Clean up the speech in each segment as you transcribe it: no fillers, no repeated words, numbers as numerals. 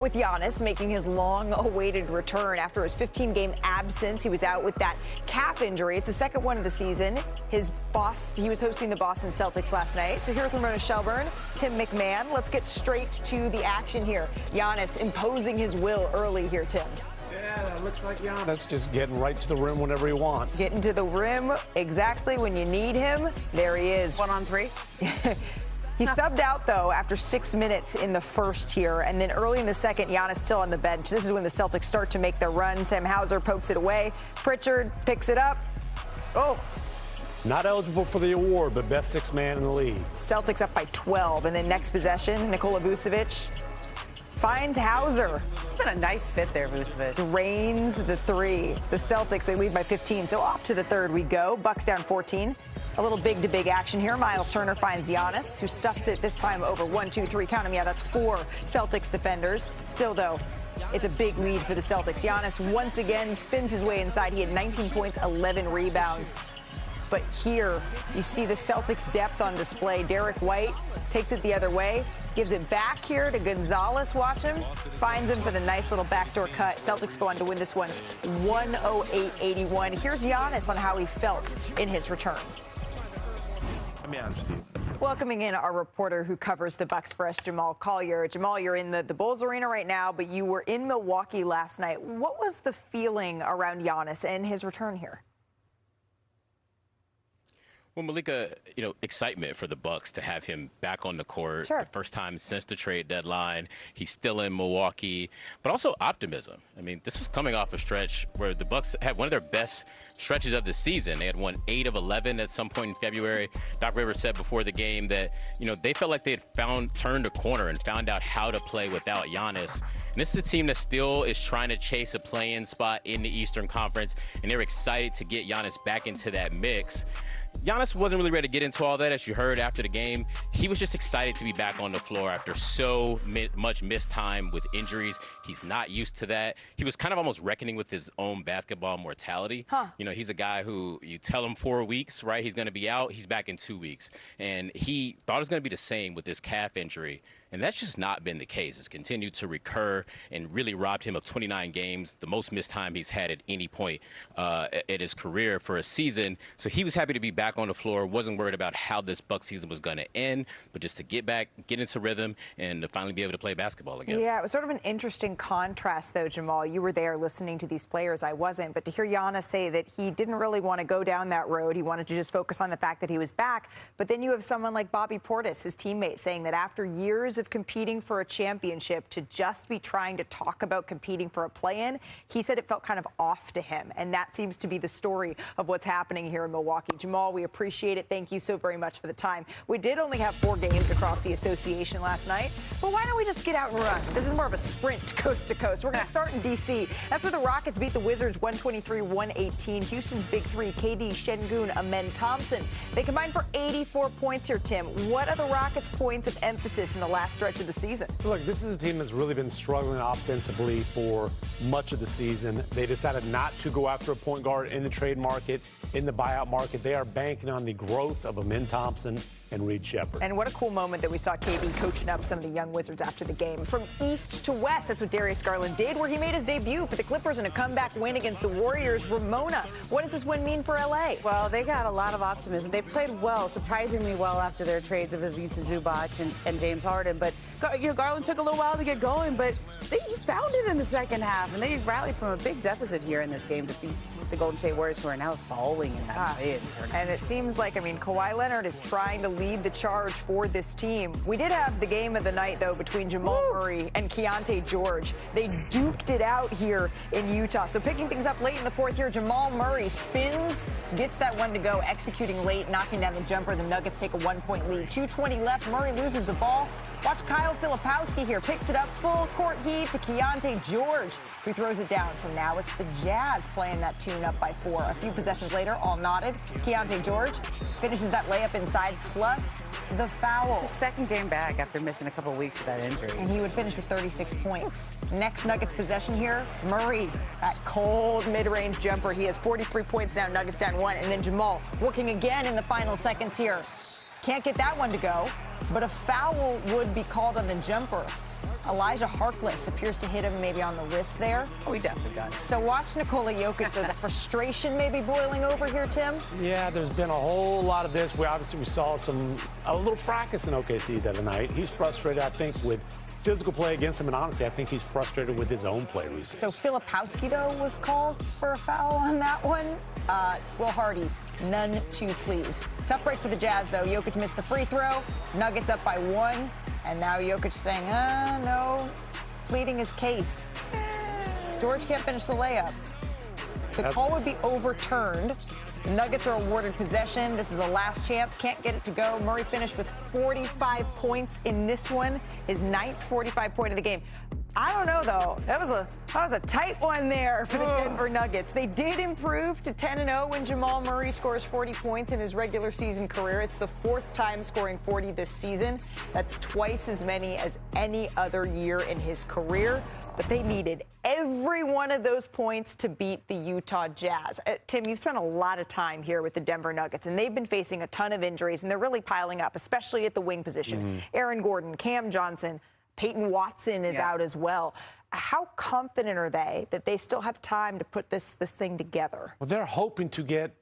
With Giannis making his long-awaited return after his 15-game absence. He was out with that calf injury. It's the second one of the season. He was hosting the Boston Celtics last night. So here with Ramona Shelburne, Tim McMahon. Let's get straight to the action here. Giannis imposing his will early here, Tim. Yeah, that looks like Giannis just getting right to the rim whenever he wants. Getting to the rim exactly when you need him. There he is. 1-on-3. He subbed out, though, after 6 minutes in the first here. And then early in the second, Giannis still on the bench. This is when the Celtics start to make their run. Sam Hauser pokes it away. Pritchard picks it up. Oh. Not eligible for the award, but best sixth man in the league. Celtics up by 12. And then next possession, Nikola Vucevic finds Hauser. It's been a nice fit there, Vucevic. Drains the three. The Celtics, they lead by 15. So off to the third we go. Bucks down 14. A little big-to-big action here. Miles Turner finds Giannis, who stuffs it this time over 1, 2, 3. Count them. Yeah, that's 4 Celtics defenders. Still, though, it's a big lead for the Celtics. Giannis once again spins his way inside. He had 19 points, 11 rebounds. But here, you see the Celtics' depth on display. Derek White takes it the other way, gives it back here to Gonzalez. Watch him. Finds him for the nice little backdoor cut. Celtics go on to win this one 108-81. Here's Giannis on how he felt in his return. Let me be honest with you. Welcoming in our reporter who covers the Bucks for us, Jamal Collier. Jamal, you're in the Bulls arena right now, but you were in Milwaukee last night. What was the feeling around Giannis and his return here? Well, Malika, excitement for the Bucks to have him back on the court. Sure. The first time since the trade deadline. He's still in Milwaukee, but also optimism. I mean, this was coming off a stretch where the Bucks had one of their best stretches of the season. They had won 8 of 11 at some point in February. Doc Rivers said before the game that, they felt like they had turned a corner and found out how to play without Giannis. And this is a team that still is trying to chase a play-in spot in the Eastern Conference, and they're excited to get Giannis back into that mix. Giannis wasn't really ready to get into all that, as you heard after the game. He was just excited to be back on the floor after so much missed time with injuries. He's not used to that. He was kind of almost reckoning with his own basketball mortality. He's a guy who you tell him 4 weeks, right? He's going to be out. He's back in 2 weeks. And he thought it was going to be the same with this calf injury. And that's just not been the case. It's continued to recur and really robbed him of 29 games, the most missed time he's had at any point at his career for a season. So he was happy to be back on the floor, wasn't worried about how this Bucks season was going to end, but just to get back, get into rhythm, and to finally be able to play basketball again. Yeah, it was sort of an interesting contrast, though, Jamal. You were there listening to these players. I wasn't. But to hear Giannis say that he didn't really want to go down that road, he wanted to just focus on the fact that he was back. But then you have someone like Bobby Portis, his teammate, saying that after years of competing for a championship, to just be trying to talk about competing for a play-in, he said it felt kind of off to him. And that seems to be the story of what's happening here in Milwaukee. Jamal, we appreciate it. Thank you so very much for the time. We did only have 4 games across the association last night, but why don't we just get out and run? This is more of a sprint coast to coast. We're going to start in D.C. That's where the Rockets beat the Wizards 123-118. Houston's big 3, KD, Şengün, Amen Thompson. They combined for 84 points here, Tim. What are the Rockets' points of emphasis in the last stretch of the season? Look, this is a team that's really been struggling offensively for much of the season. They decided not to go after a point guard in the trade market, in the buyout market. They are banking on the growth of Amen Thompson and Reed Shepherd. And what a cool moment that we saw KD coaching up some of the young Wizards after the game. From east to west, that's what Darius Garland did, where he made his debut for the Clippers in a comeback win against the Warriors. Ramona, what does this win mean for L.A.? Well, they got a lot of optimism. They played well, surprisingly well, after their trades of Ivica Zubac and James Harden. But Garland took a little while to get going, but he found it in the second half, and they rallied from a big deficit here in this game to beat the Golden State Warriors, who are now falling in that play-in tournament. And it seems like, Kawhi Leonard is trying to lead the charge for this team. We did have the game of the night, though, between Jamal Murray and Keontae George. They duked it out here in Utah. So picking things up late in the fourth here, Jamal Murray spins, gets that one to go, executing late, knocking down the jumper. The Nuggets take a 1-point lead. 2:20 left. Murray loses the ball. Watch Kyle Filipowski here. Picks it up, full court heat to Keontae George, who throws it down. So now it's the Jazz playing that tune up by 4. A few possessions later, all knotted. Keontae George finishes that layup inside, plus the foul. It's his second game back after missing a couple weeks with that injury. And he would finish with 36 points. Next Nuggets possession here, Murray, that cold mid-range jumper. He has 43 points now, Nuggets down 1. And then Jamal working again in the final seconds here. Can't get that one to go, but a foul would be called on the jumper. Elijah Harkless appears to hit him maybe on the wrist there. Oh, he definitely got it. So watch Nikola Jokic, the frustration maybe boiling over here, Tim? Yeah, there's been a whole lot of this. We saw a little fracas in OKC the other night. He's frustrated, I think, with physical play against him, and honestly, I think he's frustrated with his own play recently. So Filipowski, though, was called for a foul on that one. Will Hardy, none too pleased. Tough break for the Jazz, though. Jokic missed the free throw. Nuggets up by 1. And now Jokic saying, no, pleading his case. George can't finish the layup. The call would be overturned. The Nuggets are awarded possession. This is a last chance. Can't get it to go. Murray finished with 45 points in this one. His 9th 45-point of the game. I don't know, though. That was a tight one there for the Denver Nuggets. They did improve to 10-0 when Jamal Murray scores 40 points in his regular season career. It's the 4th time scoring 40 this season. That's twice as many as any other year in his career. But they needed every one of those points to beat the Utah Jazz. Tim, you've spent a lot of time here with the Denver Nuggets, and they've been facing a ton of injuries, and they're really piling up, especially at the wing position. Aaron Gordon, Cam Johnson, Peyton Watson is out as well. How confident are they that they still have time to put this thing together? Well, they're hoping to get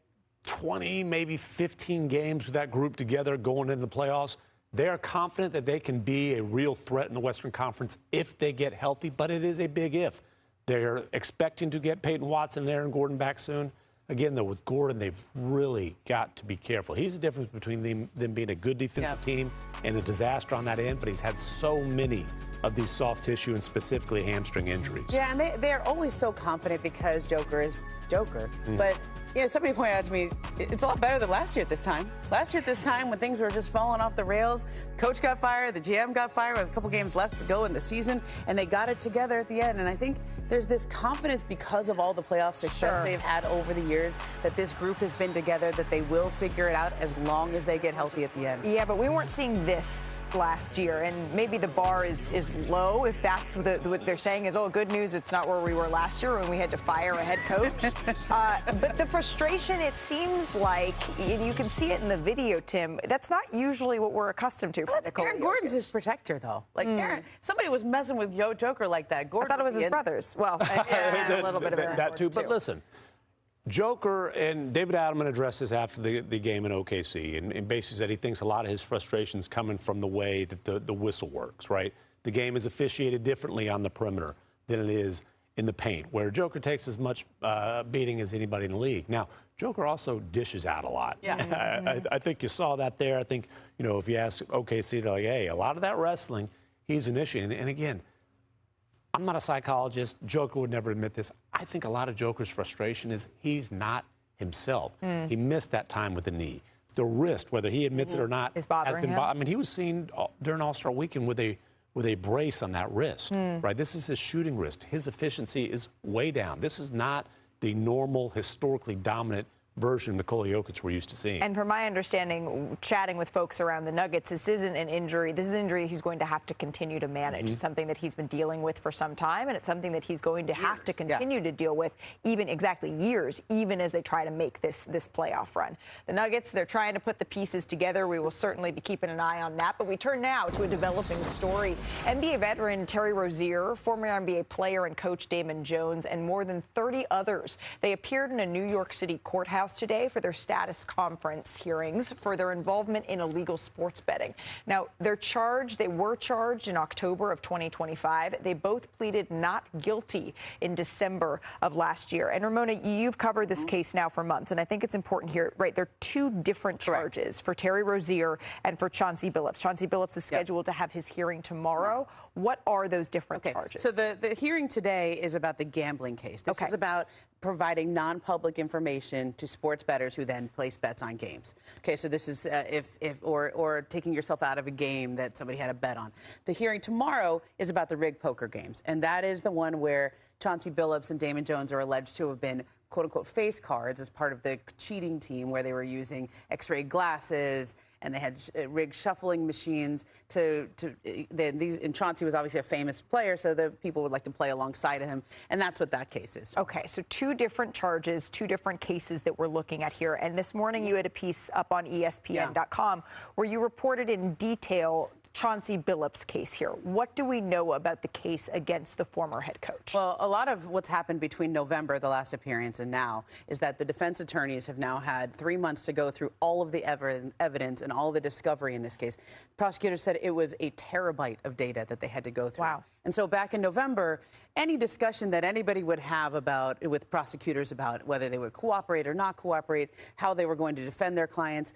20, maybe 15 games with that group together going into the playoffs. They are confident that they can be a real threat in the Western Conference if they get healthy, but it is a big if. They're expecting to get Peyton Watson and Aaron Gordon back soon. Again, though, with Gordon, they've really got to be careful. He's the difference between them being a good defensive team and a disaster on that end, but he's had so many of these soft tissue and specifically hamstring injuries. Yeah, and they're always so confident because Joker is Joker. But, somebody pointed out to me, it's a lot better than last year at this time. Last year at this time, when things were just falling off the rails, coach got fired, the GM got fired with a couple games left to go in the season, and they got it together at the end. And I think there's this confidence because of all the playoff success they've had over the years that this group has been together, that they will figure it out as long as they get healthy at the end. Yeah, but we weren't seeing this last year, and maybe the bar is low if that's what they're saying is, good news, it's not where we were last year when we had to fire a head coach. But the frustration, it seems like, and you can see it in the video, Tim, that's not usually what we're accustomed to. Aaron Gordon's his protector, though. Like, Aaron, somebody was messing with Joker like that. Gordon, I thought it was his brothers. Well, a little bit of that too. But listen, Joker and David Adelman addressed this after the game in OKC, and basically said he thinks a lot of his frustrations coming from the way that the whistle works, right? The game is officiated differently on the perimeter than it is in the paint, where Joker takes as much beating as anybody in the league. Now, Joker also dishes out a lot. Yeah. I think you saw that there. I think, if you ask OKC, they're like, hey, a lot of that wrestling, he's initiating. And again, I'm not a psychologist. Joker would never admit this. I think a lot of Joker's frustration is he's not himself. He missed that time with the knee. The wrist, whether he admits it or not, has been I mean, he was seen during All-Star Weekend with a brace on that wrist, right? This is his shooting wrist. His efficiency is way down. This is not the normal, historically dominant version of Nikola Jokic we're used to seeing. And from my understanding, chatting with folks around the Nuggets, this isn't an injury. This is an injury he's going to have to continue to manage. It's something that he's been dealing with for some time, and it's something that he's going to have to continue to deal with years, even as they try to make this playoff run. The Nuggets, they're trying to put the pieces together. We will certainly be keeping an eye on that. But we turn now to a developing story. NBA veteran Terry Rozier, former NBA player and coach Damon Jones, and more than 30 others. They appeared in a New York City courthouse today for their status conference hearings for their involvement in illegal sports betting. Now, they were charged in October of 2025. They both pleaded not guilty in December of last year. And Ramona, you've covered this case now for months, and I think it's important here, right? There are two different charges for Terry Rozier and for Chauncey Billups. Chauncey Billups is scheduled to have his hearing tomorrow. What are those different charges? So the hearing today is about the gambling case. This is about providing non-public information to sports bettors who then place bets on games. Okay, so this is or taking yourself out of a game that somebody had a bet on. The hearing tomorrow is about the rigged poker games, and that is the one where Chauncey Billups and Damon Jones are alleged to have been quote-unquote face cards as part of the cheating team, where they were using X-ray glasses and they had rigged shuffling machines and Chauncey was obviously a famous player, so the people would like to play alongside of him, and that's what that case is. Okay, so two different charges, two different cases that we're looking at here. And this morning you had a piece up on ESPN.com where you reported in detail Chauncey Billups case here. What do we know about the case against the former head coach? Well, a lot of what's happened between November, the last appearance, and now is that the defense attorneys have now had 3 months to go through all of the evidence and all the discovery in this case. Prosecutors said it was a terabyte of data that they had to go through. Wow. And so back in November, any discussion that anybody would have with prosecutors about whether they would cooperate or not cooperate, how they were going to defend their clients,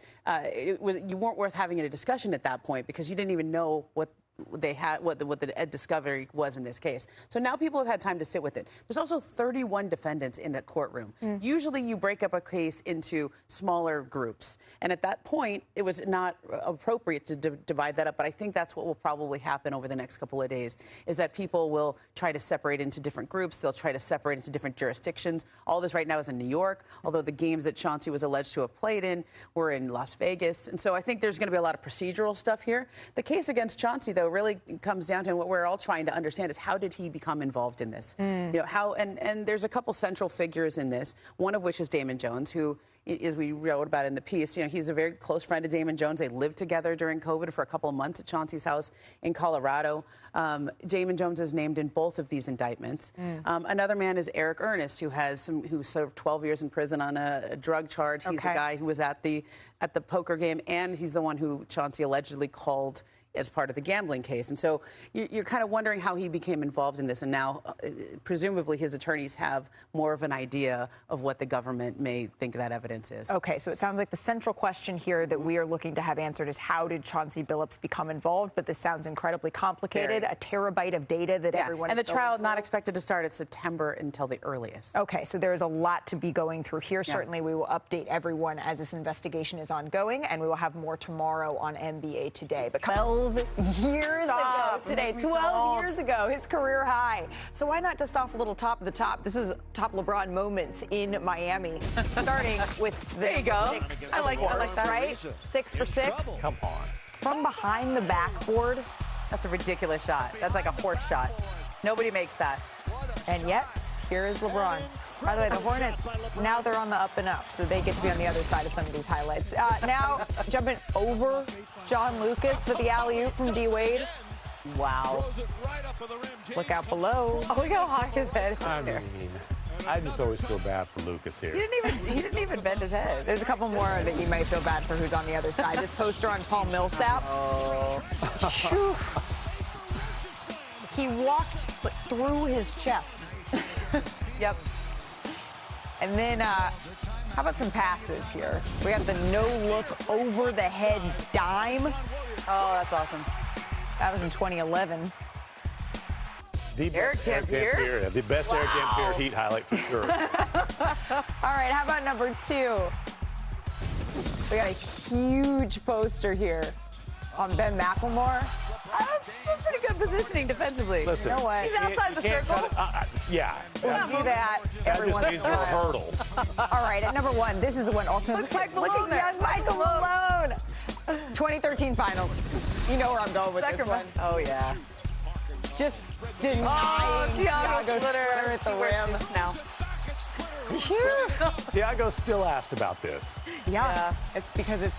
you weren't worth having a discussion at that point because you didn't even know what they had, what the discovery was in this case. So now people have had time to sit with it. There's also 31 defendants in the courtroom. Usually you break up a case into smaller groups. And at that point, it was not appropriate to divide that up. But I think that's what will probably happen over the next couple of days, is that people will try to separate into different groups. They'll try to separate into different jurisdictions. All this right now is in New York, although the games that Chauncey was alleged to have played in were in Las Vegas. And so I think there's going to be a lot of procedural stuff here. The case against Chauncey, though, really comes down to what we're all trying to understand is how did he become involved in this? You know, how, and there's a couple central figures in this, one of which is Damon Jones, who, as we wrote about in the piece, you know, he's a very close friend of Damon Jones. They lived together during COVID for a couple of months at Chauncey's house in Colorado. Damon Jones is named in both of these indictments. Another man is Eric Ernest, who served 12 years in prison on a drug charge. He's a guy who was at the poker game, and he's the one who Chauncey allegedly called as part of the gambling case. And so you're kind of wondering how he became involved in this. And now, presumably, his attorneys have more of an idea of what the government may think that evidence is. Okay, so it sounds like the central question here that we are looking to have answered is how did Chauncey Billups become involved? But this sounds incredibly complicated, a terabyte of data that everyone is and the trial through. Not expected to start at September until the earliest. Okay, so there is a lot to be going through here. Certainly, we will update everyone as this investigation is ongoing, and we will have more tomorrow on NBA Today. But 12 years ago today, 12 years ago, his career high. So why not dust off a little top of the top? This is top LeBron moments in Miami, starting with the there you go. 6, I like that, right? 6 for 6. Come on. From behind the backboard. That's a ridiculous shot. That's like a horse shot. Nobody makes that. And yet, here is LeBron. By the way, the Hornets, now they're on the up and up, so they get to be on the other side of some of these highlights. Now, jumping over John Lucas for the alley-oop from D-Wade. Wow. Look out below. Oh, look how high his head is. I mean, I just always feel bad for Lucas here. He didn't even bend his head. There's a couple more that you might feel bad for who's on the other side. This poster on Paul Millsap. Oh. He walked through his chest. Yep. And then, how about some passes here? We got the no-look over-the-head dime. Oh, that's awesome. That was in 2011. Eric Dampier? The best Eric Dampier Heat highlight for sure. All right, how about number 2? We got a huge poster here on Ben McLemore. That's pretty good positioning defensively. Listen, you know what? He's outside the circle. Yeah. We'll do that every That just once in means a you're a while. hurdle. All right, at number 1, this is the one ultimately. Look at young Michael Malone. 2013 Finals. You know where I'm going with this one. Oh, yeah. Just denying Thiago Splitter at the rim. Now. Thiago's still asked about this. Yeah, it's because it's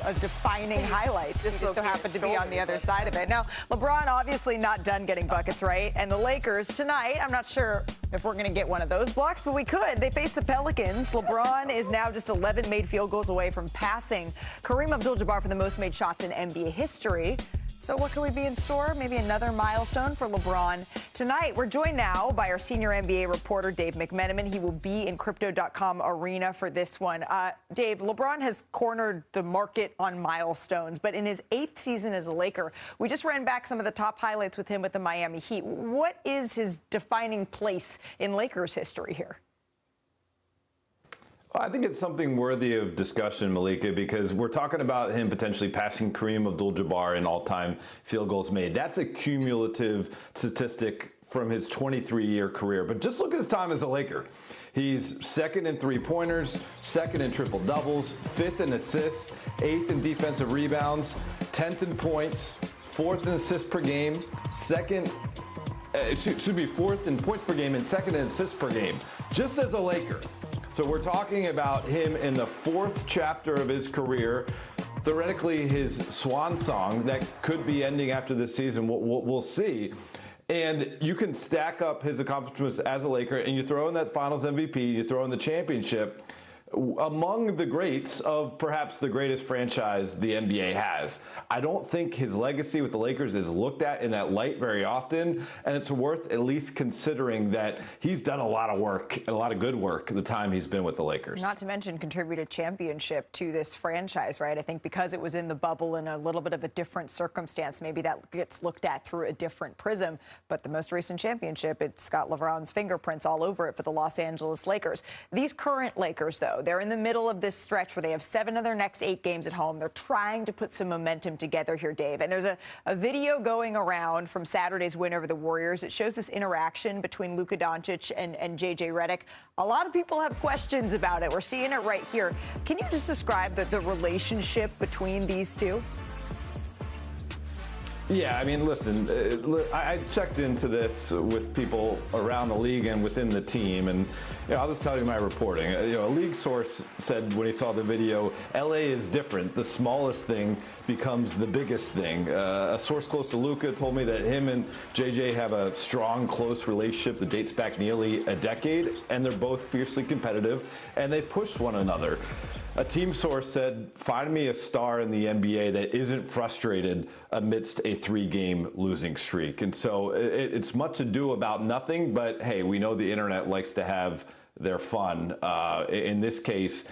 a defining highlight. Just so happened to be on the other side of it. Now, LeBron obviously not done getting buckets, right? And the Lakers tonight, I'm not sure if we're going to get one of those blocks, but we could. They face the Pelicans. LeBron is now just 11 made field goals away from passing Kareem Abdul-Jabbar for the most made shots in NBA history. So what could we be in store? Maybe another milestone for LeBron. Tonight, we're joined now by our senior NBA reporter, Dave McMenamin. He will be in Crypto.com Arena for this one. Dave, LeBron has cornered the market on milestones, but in his 8th season as a Laker, we just ran back some of the top highlights with him with the Miami Heat. What is his defining place in Lakers history here? I think it's something worthy of discussion, Malika, because we're talking about him potentially passing Kareem Abdul-Jabbar in all-time field goals made. That's a cumulative statistic from his 23-year career. But just look at his time as a Laker. He's second in three-pointers, second in triple-doubles, 5th in assists, 8th in defensive rebounds, 10th in points, 4th in assists per game, 4th in points per game, and 2nd in assists per game, just as a Laker. So we're talking about him in the 4th chapter of his career, theoretically his swan song that could be ending after this season. We'll see. And you can stack up his accomplishments as a Laker, and you throw in that Finals MVP, you throw in the championship, among the greats of perhaps the greatest franchise the NBA has. I don't think his legacy with the Lakers is looked at in that light very often, and it's worth at least considering that he's done a lot of work, and a lot of good work, the time he's been with the Lakers. Not to mention contributed championship to this franchise, right? I think because it was in the bubble in a little bit of a different circumstance, maybe that gets looked at through a different prism. But the most recent championship, it's got LeBron's fingerprints all over it for the Los Angeles Lakers. These current Lakers, though, they're in the middle of this stretch where they have 7 of their next 8 games at home. They're trying to put some momentum together here, Dave. And there's a video going around from Saturday's win over the Warriors. It shows this interaction between Luka Doncic and JJ Redick. A lot of people have questions about it. We're seeing it right here. Can you just describe the relationship between these two? Yeah, I mean, listen, I checked into this with people around the league and within the team, and I'll just tell you my reporting. A league source said when he saw the video, LA is different. The smallest thing becomes the biggest thing. A source close to Luka told me that him and JJ have a strong, close relationship that dates back nearly a decade, and they're both fiercely competitive, and they push one another. A team source said, find me a star in the NBA that isn't frustrated amidst a 3-game losing streak. And so it's much ado about nothing, but hey, we know the internet likes to have their fun. In this case,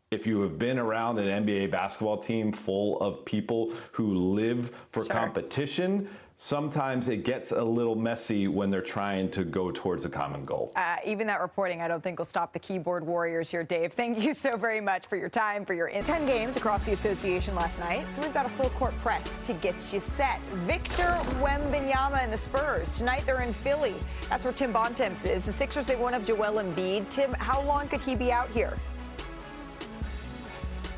if you have been around an NBA basketball team full of people who live for competition, sometimes it gets a little messy when they're trying to go towards a common goal. Even that reporting, I don't think will stop the keyboard warriors here, Dave. Thank you so very much for your time, for your 10 games across the association last night. So we've got a full court press to get you set. Victor Wembanyama and the Spurs. Tonight they're in Philly. That's where Tim Bontemps is. The Sixers, they won't have Joel Embiid. Tim, how long could he be out here?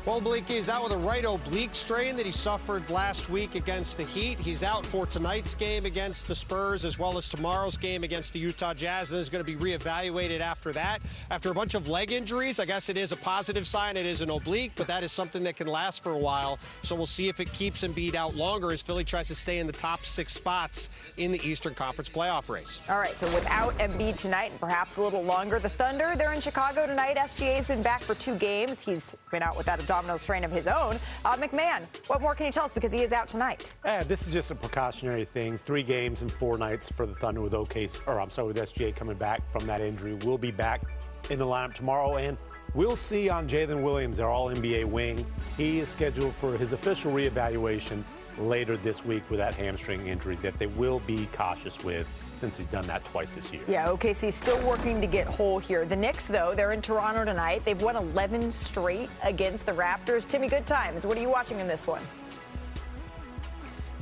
Well, Blake is out with a right oblique strain that he suffered last week against the Heat. He's out for tonight's game against the Spurs as well as tomorrow's game against the Utah Jazz, and is going to be reevaluated after that. After a bunch of leg injuries, I guess it is a positive sign. It is an oblique, but that is something that can last for a while. So we'll see if it keeps Embiid out longer as Philly tries to stay in the top 6 spots in the Eastern Conference playoff race. All right, so without Embiid tonight and perhaps a little longer, the Thunder, they're in Chicago tonight. SGA's been back for 2 games. He's been out without abdominal strain of his own. McMahon, what more can you tell us, because he is out tonight? This is just a precautionary thing. 3 games and 4 nights for the Thunder with with SGA coming back from that injury. We'll be back in the lineup tomorrow, and we'll see on Jalen Williams, their All-NBA wing. He is scheduled for his official reevaluation later this week with that hamstring injury that they will be cautious with, since he's done that twice this year. Yeah, OKC's still working to get whole here. The Knicks, though, they're in Toronto tonight. They've won 11 straight against the Raptors. Timmy Good Times, what are you watching in this one?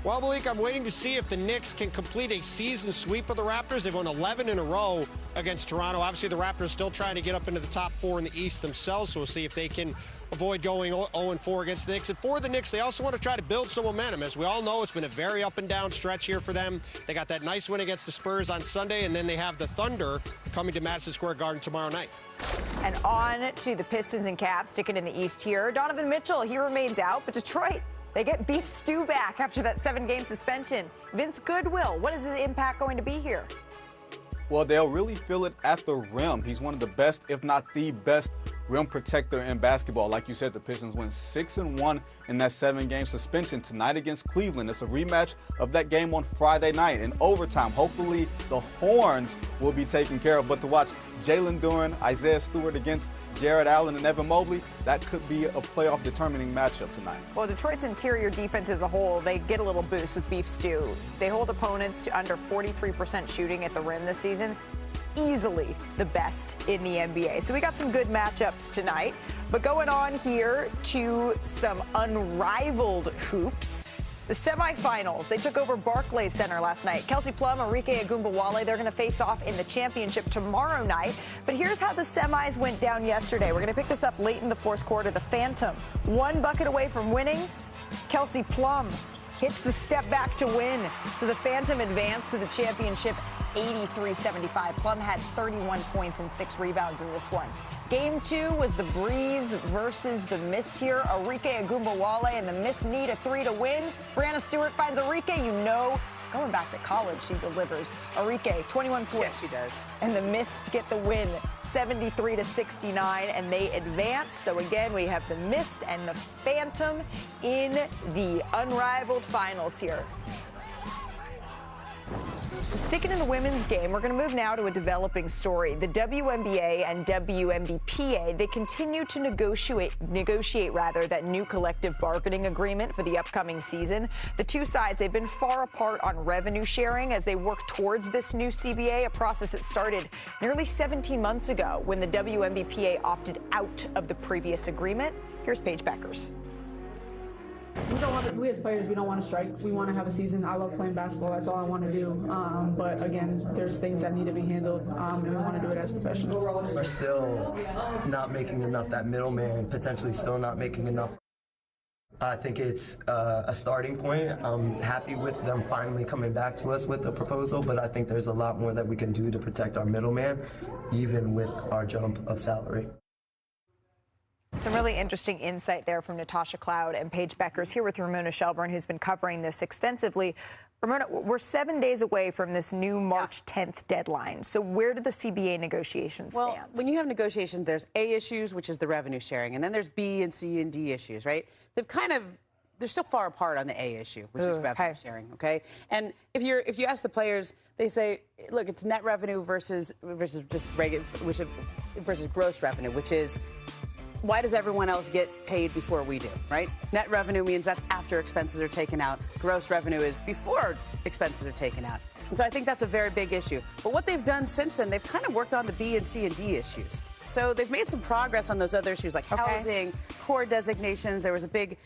Well, Malik, I'm waiting to see if the Knicks can complete a season sweep of the Raptors. They've won 11 in a row against Toronto. Obviously, the Raptors still trying to get up into the top 4 in the East themselves, so we'll see if they can avoid going 0-4 against the Knicks. And for the Knicks, they also want to try to build some momentum. As we all know, it's been a very up-and-down stretch here for them. They got that nice win against the Spurs on Sunday, and then they have the Thunder coming to Madison Square Garden tomorrow night. And on to the Pistons and Cavs, sticking in the East here. Donovan Mitchell, he remains out, but Detroit, they get Beef Stew back after that 7-game suspension. Vince Goodwill, what is his impact going to be here? Well, they'll really feel it at the rim. He's one of the best, if not the best, rim protector in basketball. Like you said, the Pistons went 6-1 in that 7-game suspension tonight against Cleveland. It's a rematch of that game on Friday night in overtime. Hopefully, the Horns will be taken care of. But to watch Jalen Duren, Isaiah Stewart against Jared Allen and Evan Mobley, that could be a playoff determining matchup tonight. Well, Detroit's interior defense as a whole, they get a little boost with Beef Stew. They hold opponents to under 43% shooting at the rim this season. Easily the best in the NBA. So we got some good matchups tonight. But going on here to some unrivaled hoops. The semifinals, they took over Barclays Center last night. Kelsey Plum, Arike Agumbawale, they're going to face off in the championship tomorrow night. But here's how the semis went down yesterday. We're going to pick this up late in the 4th quarter. The Phantom, 1 bucket away from winning. Kelsey Plum hits the step back to win. So the Phantom advanced to the championship 83-75. Plum had 31 points and 6 rebounds in this one. Game 2 was the Breeze versus the Mist here. Arike Agumbawale and the Mist need a 3 to win. Brianna Stewart finds Arike. You know, going back to college, she delivers. Arike, 21 points. Yes, she does. And the Mist get the win, 73-69, and they advance. So again, we have the Mist and the Phantom in the unrivaled finals here. Sticking in the women's game, we're going to move now to a developing story. The WNBA and WNBPA, they continue to negotiate that new collective bargaining agreement for the upcoming season. The two sides, they've been far apart on revenue sharing as they work towards this new CBA, a process that started nearly 17 months ago when the WNBPA opted out of the previous agreement. Here's Paige Beckers. We as players, we don't want to strike. We want to have a season. I love playing basketball. That's all I want to do. But again, there's things that need to be handled, and we want to do it as professionals. We're still not making enough. That middleman potentially still not making enough. I think it's a starting point. I'm happy with them finally coming back to us with a proposal, but I think there's a lot more that we can do to protect our middleman, even with our jump of salary. Some really interesting insight there from Natasha Cloud and Paige Beckers here with Ramona Shelburne, who's been covering this extensively. Ramona, we're 7 days away from this new March 10th deadline. So where do the CBA negotiations stand? Well, when you have negotiations, there's A issues, which is the revenue sharing, and then there's B and C and D issues, right? They're still far apart on the A issue, which is revenue sharing, okay? And if you ask the players, they say, look, it's net revenue versus just regular, versus gross revenue, which is, why does everyone else get paid before we do, right? Net revenue means that's after expenses are taken out. Gross revenue is before expenses are taken out. And so I think that's a very big issue. But what they've done since then, they've kind of worked on the B and C and D issues. So they've made some progress on those other issues like housing, core designations. There was a big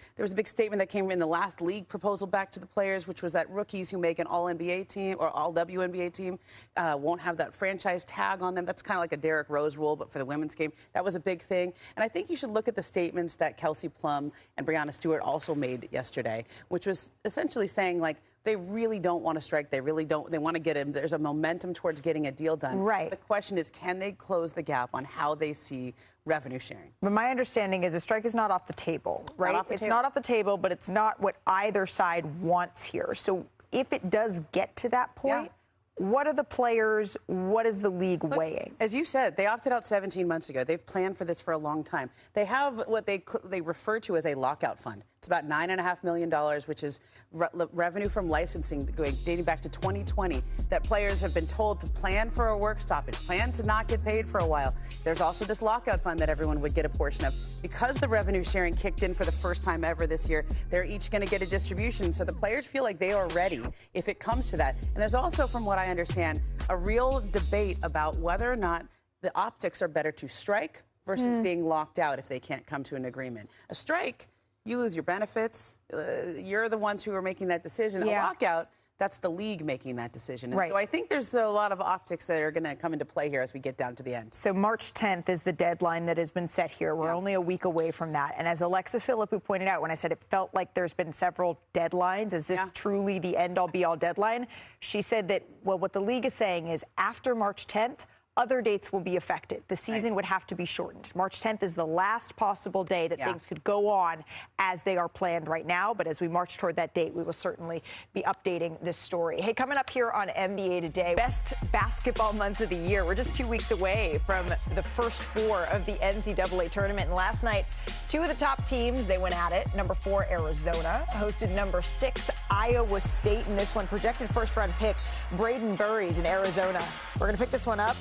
statement that came in the last league proposal back to the players, which was that rookies who make an All-NBA team or All-WNBA team won't have that franchise tag on them. That's kind of like a Derrick Rose rule, but for the women's game. That was a big thing. And I think you should look at the statements that Kelsey Plum and Brianna Stewart also made yesterday, which was essentially saying, like, they really don't want to strike. They really don't. They want to get in. There's a momentum towards getting a deal done. Right. The question is, can they close the gap on how they see revenue sharing? But my understanding is a strike is not off the table, right? It's not off the table, but it's not what either side wants here. So if it does get to that point, what are the players, what is the league weighing? As you said, they opted out 17 months ago. They've planned for this for a long time. They have what they refer to as a lockout fund. It's about $9.5 million, which is revenue from licensing dating back to 2020, that players have been told to plan for a work stoppage, plan to not get paid for a while. There's also this lockout fund that everyone would get a portion of. Because the revenue sharing kicked in for the first time ever this year, they're each going to get a distribution. So the players feel like they are ready if it comes to that. And there's also, from what I understand, a real debate about whether or not the optics are better to strike versus being locked out if they can't come to an agreement. A strike, you lose your benefits. You're the ones who are making that decision. A lockout, that's the league making that decision. And so I think there's a lot of optics that are going to come into play here as we get down to the end. So March 10th is the deadline that has been set here. We're only a week away from that. And as Alexa Philippou pointed out, when I said it felt like there's been several deadlines, is this truly the end-all, be-all deadline? She said that, well, what the league is saying is after March 10th, other dates will be affected. The season would have to be shortened. March 10th is the last possible day that things could go on as they are planned right now. But as we march toward that date, we will certainly be updating this story. Hey, coming up here on NBA Today, best basketball months of the year. We're just 2 weeks away from the first four of the NCAA tournament. And last night, two of the top teams, they went at it. Number 4, Arizona, hosted number 6, Iowa State. In this one, projected first-round pick, Braden Burries in Arizona. We're going to pick this one up.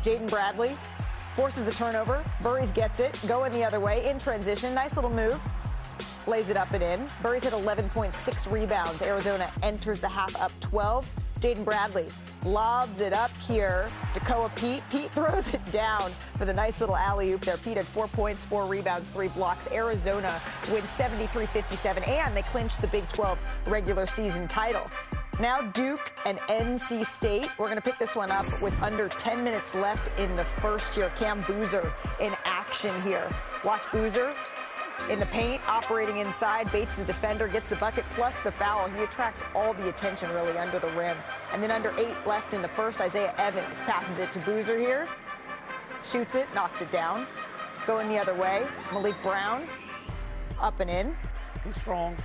Jaden Bradley forces the turnover. Burries gets it, going the other way in transition. Nice little move. Lays it up and in. Burries had 11.6 rebounds. Arizona enters the half up 12. Jaden Bradley lobs it up here. Dakoa Pete. Pete throws it down for the nice little alley-oop there. Pete had 4 points, 4 rebounds, 3 blocks. Arizona wins 73-57, and they clinch the Big 12 regular season title. Now Duke and NC State. We're going to pick this one up with under 10 minutes left in the first here. Cam Boozer in action here. Watch Boozer in the paint, operating inside, baits the defender, gets the bucket, plus the foul. He attracts all the attention really under the rim. And then under 8 left in the first, Isaiah Evans passes it to Boozer here. Shoots it, knocks it down. Going the other way, Malik Brown, up and in. Too strong.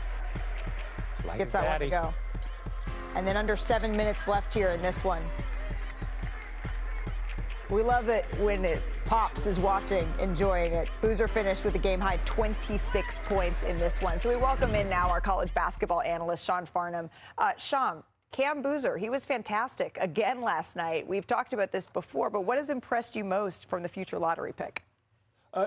Like Gets that one to go. And then under 7 minutes left here in this one. We love it when Pops is watching, enjoying it. Boozer finished with a game-high 26 points in this one. So we welcome in now our college basketball analyst, Sean Farnham. Sean, Cam Boozer, he was fantastic again last night. We've talked about this before, but what has impressed you most from the future lottery pick?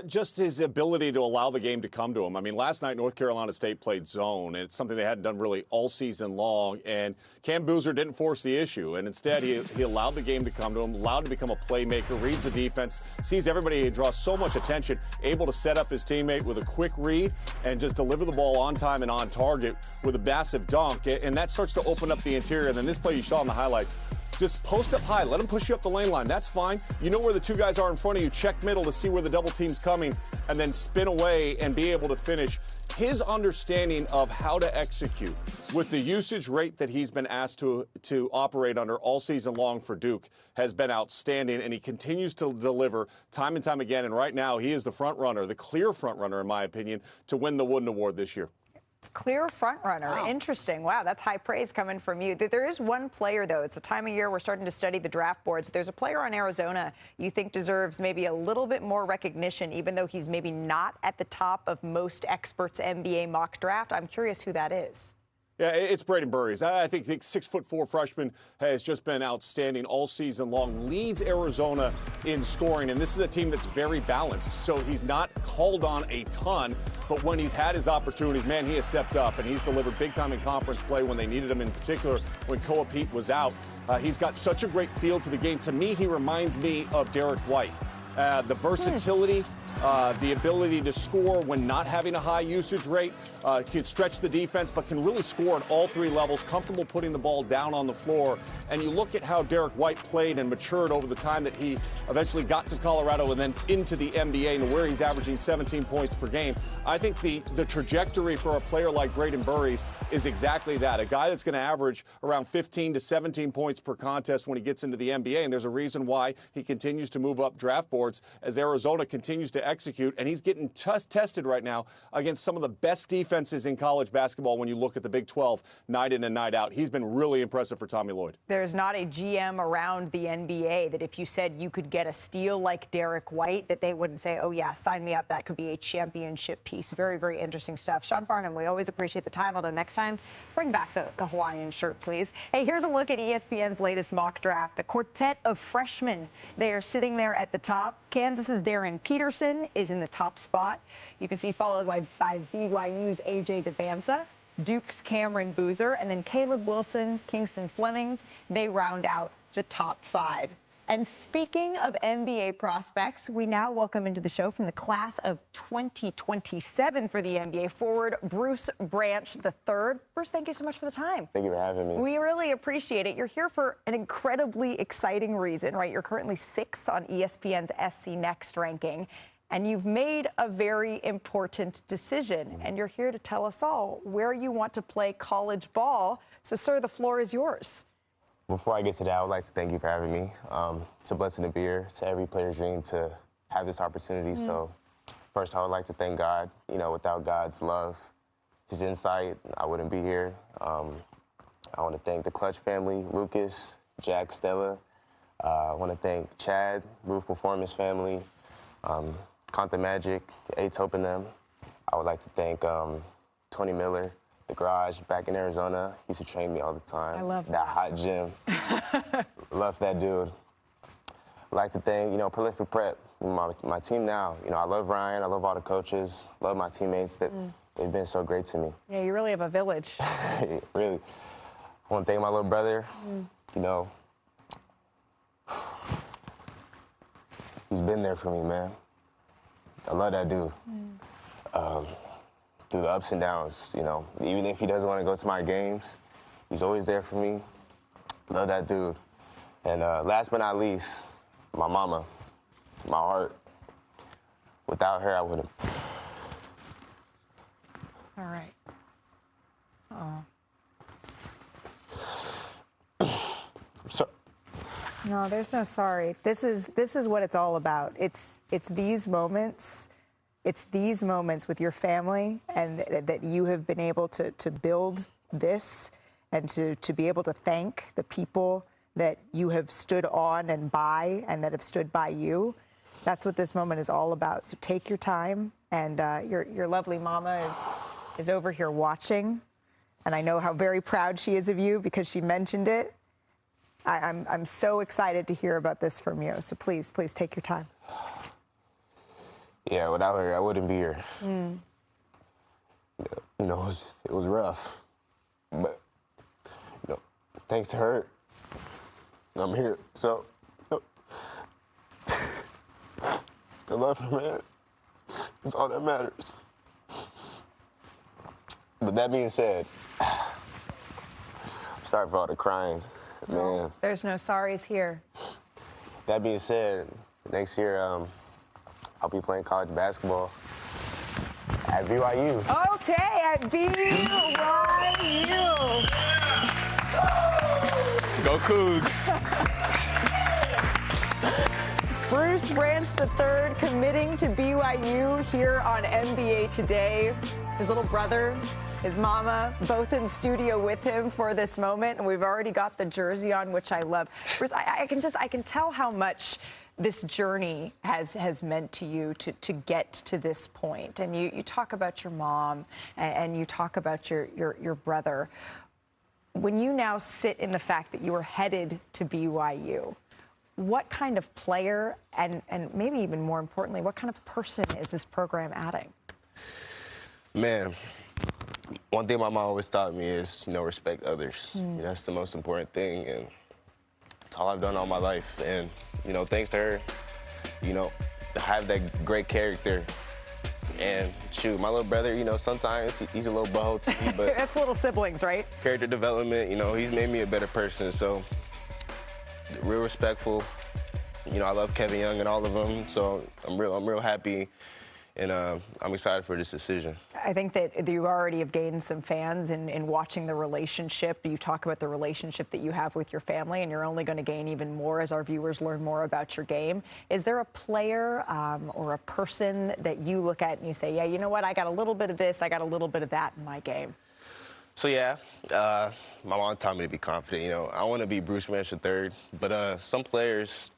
Just his ability to allow the game to come to him. I mean, last night North Carolina State played zone, and it's something they hadn't done really all season long. And Cam Boozer didn't force the issue, and instead he allowed the game to come to him, allowed him to become a playmaker, reads the defense, sees everybody, draws so much attention, able to set up his teammate with a quick read and just deliver the ball on time and on target with a massive dunk. And that starts to open up the interior. And then this play you saw in the highlights. Just post up high. Let them push you up the lane line. That's fine. You know where the 2 guys are in front of you. Check middle to see where the double team's coming, and then spin away and be able to finish. His understanding of how to execute with the usage rate that he's been asked to operate under all season long for Duke has been outstanding, and he continues to deliver time and time again. And right now, he is the front runner, the clear front runner, in my opinion, to win the Wooden Award this year. Clear front runner. Wow. Interesting. Wow, that's high praise coming from you. There is one player, though. It's a time of year we're starting to study the draft boards. There's a player on Arizona you think deserves maybe a little bit more recognition, even though he's maybe not at the top of most experts' NBA mock draft. I'm curious who that is. Yeah, it's Braden Burries. I think the 6'4" freshman has just been outstanding all season long. Leads Arizona in scoring, and this is a team that's very balanced. So he's not called on a ton, but when he's had his opportunities, man, he has stepped up, and he's delivered big time in conference play when they needed him, in particular when Koa Pete was out. He's got such a great feel to the game. To me, he reminds me of Derek White. The versatility, the ability to score when not having a high usage rate, can stretch the defense, but can really score at all 3 levels, comfortable putting the ball down on the floor. And you look at how Derek White played and matured over the time that he eventually got to Colorado and then into the NBA, and where he's averaging 17 points per game. I think the trajectory for a player like Braden Burries is exactly that, a guy that's going to average around 15 to 17 points per contest when he gets into the NBA. And there's a reason why he continues to move up draft boards as Arizona continues to execute, and he's getting tested right now against some of the best defenses in college basketball when you look at the Big 12 night in and night out. He's been really impressive for Tommy Lloyd. There's not a GM around the NBA that if you said you could get a steal like Derek White, that they wouldn't say, oh, yeah, sign me up. That could be a championship piece. Very, very interesting stuff. Sean Farnham, we always appreciate the time, although next time, bring back the Hawaiian shirt, please. Hey, here's a look at ESPN's latest mock draft. The quartet of freshmen, they are sitting there at the top. Kansas's Darren Peterson is in the top spot. You can see followed by BYU's A.J. Devanza, Duke's Cameron Boozer, and then Caleb Wilson, Kingston Flemings. They round out the top 5. And speaking of NBA prospects, we now welcome into the show from the class of 2027 for the NBA forward, Bruce Branch III. Bruce, thank you so much for the time. Thank you for having me. We really appreciate it. You're here for an incredibly exciting reason, right? You're currently 6th on ESPN's SC Next ranking, and you've made a very important decision. And you're here to tell us all where you want to play college ball. So, sir, the floor is yours. Before I get to that, I would like to thank you for having me. It's a blessing to be here. It's every player's dream to have this opportunity. So first, I would like to thank God. You know, without God's love, his insight, I wouldn't be here. I want to thank the Clutch family, Lucas, Jack, Stella. I want to thank Chad, Roof Performance family, Conta Magic, A-Tope and them. I would like to thank Tony Miller, the garage back in Arizona. He used to train me all the time. I love that hot gym. Love that dude. I'd like to thank, you know, Prolific Prep, my team now. You know, I love Ryan. I love all the coaches. Love my teammates. They've been so great to me. Yeah, you really have a village. Really. I want to thank my little brother. You know, he's been there for me, man. I love that dude. Through the ups and downs, you know, even if he doesn't want to go to my games, he's always there for me. Love that dude. And last but not least, my mama, my heart. Without her, I wouldn't. All right. Oh. So. No, there's no sorry. This is what it's all about. It's these moments. It's these moments with your family, and that you have been able to build this, and to be able to thank the people that you have stood on and by, and that have stood by you. That's what this moment is all about. So take your time, and your lovely mama is over here watching, and I know how very proud she is of you because she mentioned it. I'm so excited to hear about this from you. So please take your time. Yeah, without her, I wouldn't be here. You know, it was rough, but you know, thanks to her, I'm here. So, I love her, man. It's all that matters. But that being said, I'm sorry for all the crying, man. There's no sorries here. That being said, next year, I'll be playing college basketball at BYU. Okay, at BYU. Go Cougs. Bruce Branch III committing to BYU here on NBA Today. His little brother, his mama, both in studio with him for this moment, and we've already got the jersey on, which I love. Bruce, I can tell how much this journey has meant to you to get to this point. And you talk about your mom, and you talk about your brother. When you now sit in the fact that you are headed to BYU, what kind of player, and maybe even more importantly, what kind of person is this program adding? Man, one thing my mom always taught me is, respect others. That's the most important thing, and it's all I've done all my life. And, thanks to her, to have that great character. And shoot, my little brother, sometimes he's a little butthole to me, but that's little siblings, right? Character development, he's made me a better person. So, real respectful. I love Kevin Young and all of them. So I'm real happy, and I'm excited for this decision. I think that you already have gained some fans in watching the relationship. You talk about the relationship that you have with your family, and you're only going to gain even more as our viewers learn more about your game. Is there a player or a person that you look at and you say, yeah, you know what, I got a little bit of this, I got a little bit of that in my game? So, yeah, my mom taught me to be confident. I want to be Bruce Branch III, but some players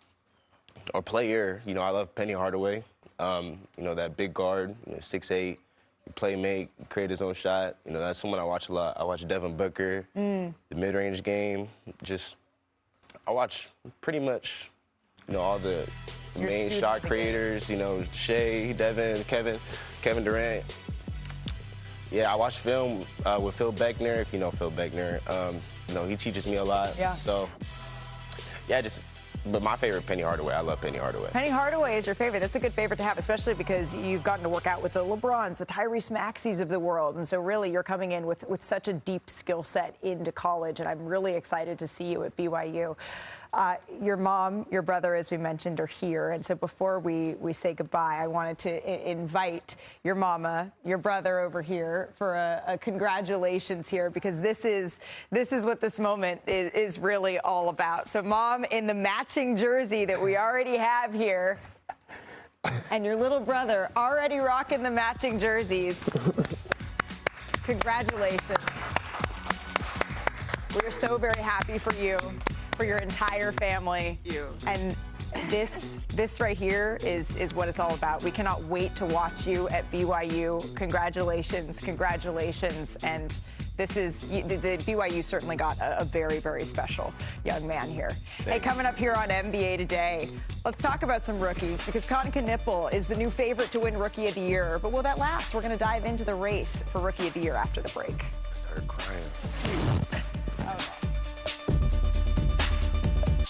or player, I love Penny Hardaway. That big guard, 6'8", play make, create his own shot. That's someone I watch a lot. I watch Devin Booker, the mid-range game. I watch pretty much, all the main shot creators. Shea, Devin, Kevin Durant. Yeah, I watch film with Phil Beckner. If you know Phil Beckner, he teaches me a lot. Yeah. So, yeah, but my favorite, Penny Hardaway. I love Penny Hardaway. Penny Hardaway is your favorite. That's a good favorite to have, especially because you've gotten to work out with the LeBrons, the Tyrese Maxeys of the world. And so really you're coming in with such a deep skill set into college, and I'm really excited to see you at BYU. Your mom, your brother, as we mentioned, are here. And so before we say goodbye, I wanted to invite your mama, your brother over here for a congratulations here, because this is what this moment is really all about. So Mom, in the matching jersey that we already have here, and your little brother already rocking the matching jerseys. Congratulations. We're so very happy for you, for your entire family. Thank you. And this right here is what it's all about. We cannot wait to watch you at BYU. Congratulations, and this is the BYU certainly got a very, very special young man here. Hey, coming up here on NBA Today, let's talk about some rookies, because Connor Knippel is the new favorite to win Rookie of the Year. But will that last? We're going to dive into the race for Rookie of the Year after the break. I started crying. Okay.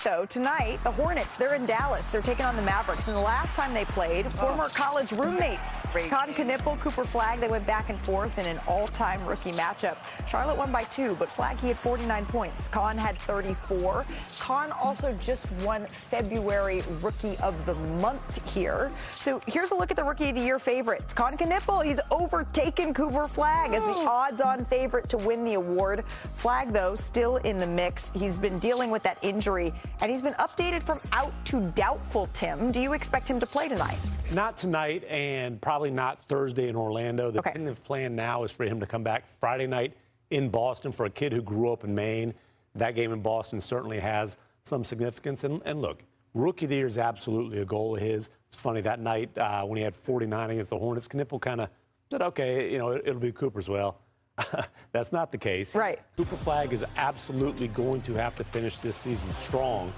though, tonight, the Hornets, they're in Dallas. They're taking on the Mavericks. And the last time they played, former college roommates, Con Knippel, Cooper Flagg, they went back and forth in an all-time rookie matchup. Charlotte won by 2, but Flagg, he had 49 points. Con had 34. Con also just won February Rookie of the Month here. So here's a look at the Rookie of the Year favorites. Con Knippel, he's overtaken Cooper Flagg as the odds-on favorite to win the award. Flagg, though, still in the mix. He's been dealing with that injury, and he's been updated from out to doubtful, Tim. Do you expect him to play tonight? Not tonight, and probably not Thursday in Orlando. The tentative plan now is for him to come back Friday night in Boston. For a kid who grew up in Maine, that game in Boston certainly has some significance. And look, Rookie of the Year is absolutely a goal of his. It's funny, that night when he had 49 against the Hornets, Knippel kind of said, okay, it'll be Cooper's. Well, that's not the case. Right. Cooper Flagg is absolutely going to have to finish this season strong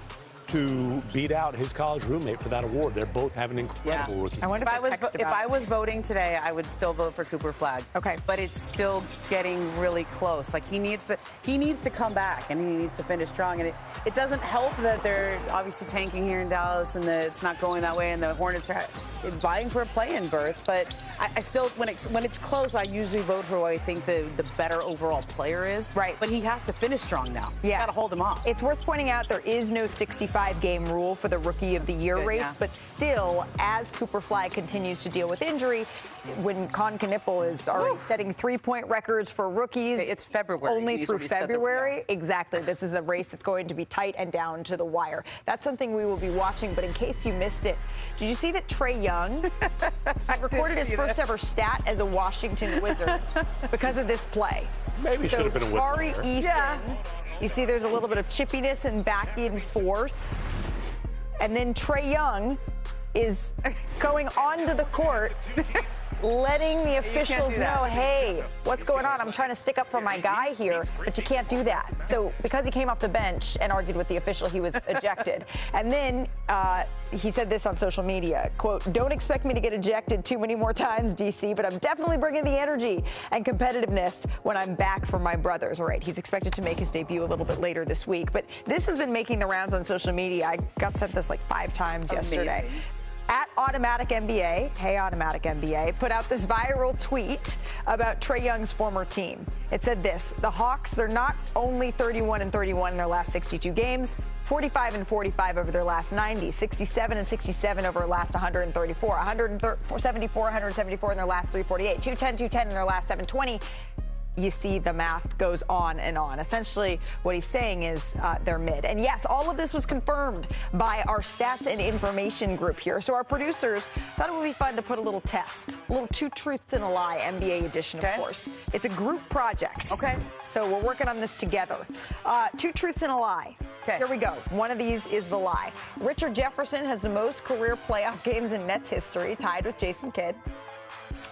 to beat out his college roommate for that award. They're both having incredible rookies. I wonder if I was voting today, I would still vote for Cooper Flagg. Okay. But it's still getting really close. Like, he needs to come back, and he needs to finish strong. And it doesn't help that they're obviously tanking here in Dallas, and it's not going that way, and the Hornets are vying for a play-in berth. But I still, when it's close, I usually vote for what I think the better overall player is. Right. But he has to finish strong now. Yeah. Got to hold him off. It's worth pointing out there is no 65-game rule for the Rookie of the Year race, but still, as Cooper Flagg continues to deal with injury, when Con Knippel is already setting three-point records for rookies. It's February. Only through February. Exactly. This is a race that's going to be tight and down to the wire. That's something we will be watching. But in case you missed it, did you see that Trae Young recorded his first ever stat as a Washington Wizard because of this play? Maybe should have been a whistle. Tari Eason, you see there's a little bit of chippiness and back and forth. And then Trae Young is going onto the court, letting the officials know, hey, what's going on? I'm trying to stick up for my guy here, but you can't do that. So because he came off the bench and argued with the official, he was ejected. And then he said this on social media, quote, don't expect me to get ejected too many more times, DC, but I'm definitely bringing the energy and competitiveness when I'm back for my brothers. All right, he's expected to make his debut a little bit later this week, but this has been making the rounds on social media. I got sent this like 5 times yesterday. At Automatic NBA, hey Automatic NBA, put out this viral tweet about Trae Young's former team. It said this: the Hawks, they're not only 31-31 in their last 62 games, 45-45 over their last 90, 67-67 over their last 134, 174 in their last 348, 210 in their last 720. You see the math goes on and on. Essentially, what he's saying is they're mid. And yes, all of this was confirmed by our stats and information group here. So our producers thought it would be fun to put a little test, a little 2 truths and a lie, NBA edition, of course. It's a group project. Okay. So we're working on this together. 2 truths and a lie. Okay. Here we go. One of these is the lie. Richard Jefferson has the most career playoff games in Nets history, tied with Jason Kidd.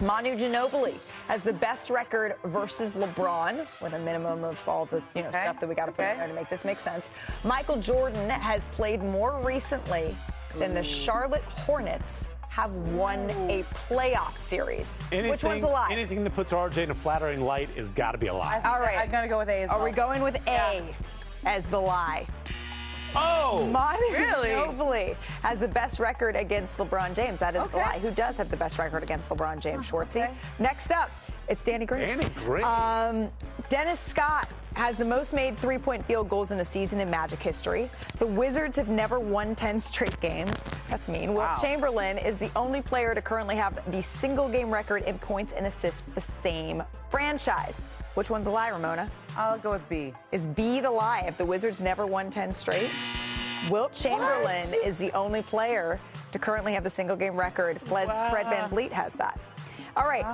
Manu Ginobili has the best record versus LeBron, with a minimum of all the stuff that we got to put in there to make this make sense. Michael Jordan has played more recently than the Charlotte Hornets have won a playoff series. Which one's a lie? Anything that puts RJ in a flattering light has got to be a lie. All right. I'm going to go with A as well. Are we going with A as the lie? Oh! Manu Ginobili has the best record against LeBron James. That is the lie. Who does have the best record against LeBron James, Schwartzy? Next up, it's Danny Green. Danny Green. Dennis Scott has the most made 3-point field goals in a season in Magic history. The Wizards have never won 10 straight games. That's mean. Wilt Chamberlain is the only player to currently have the single-game record in points and assists for the same franchise. Which one's a lie, Ramona? I'll go with B. Is B the lie if the Wizards never won 10 straight? Wilt Chamberlain is the only player to currently have the single-game record. Fred VanVleet has that. All right,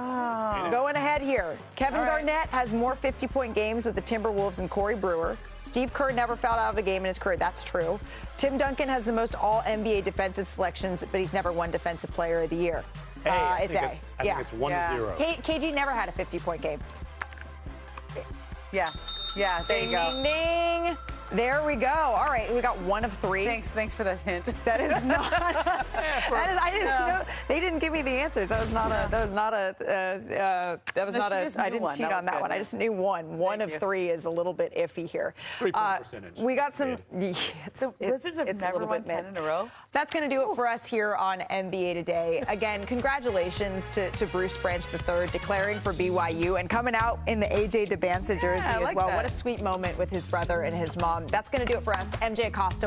going ahead here. Kevin Garnett has more 50-point games with the Timberwolves than Corey Brewer. Steve Kerr never fouled out of a game in his career. That's true. Tim Duncan has the most all-NBA defensive selections, but he's never won Defensive Player of the Year. It's A. I think it's 1-0. KG never had a 50-point game. Yeah, there you go. Ding, ding. There we go. All right, we got 1 of 3. Thanks for the hint. That is not. I didn't know. They didn't give me the answers. That was not a. I didn't cheat on that one. I just knew 1. 1 of 3 is a little bit iffy here. 3-point percentage. We got some. The Wizards have never won 10 in a row. That's going to do it for us here on NBA Today. Again, congratulations to Bruce Branch III declaring for BYU and coming out in the AJ DeBanza jersey as well. What a sweet moment with his brother and his mom. That's going to do it for us. MJ Acosta.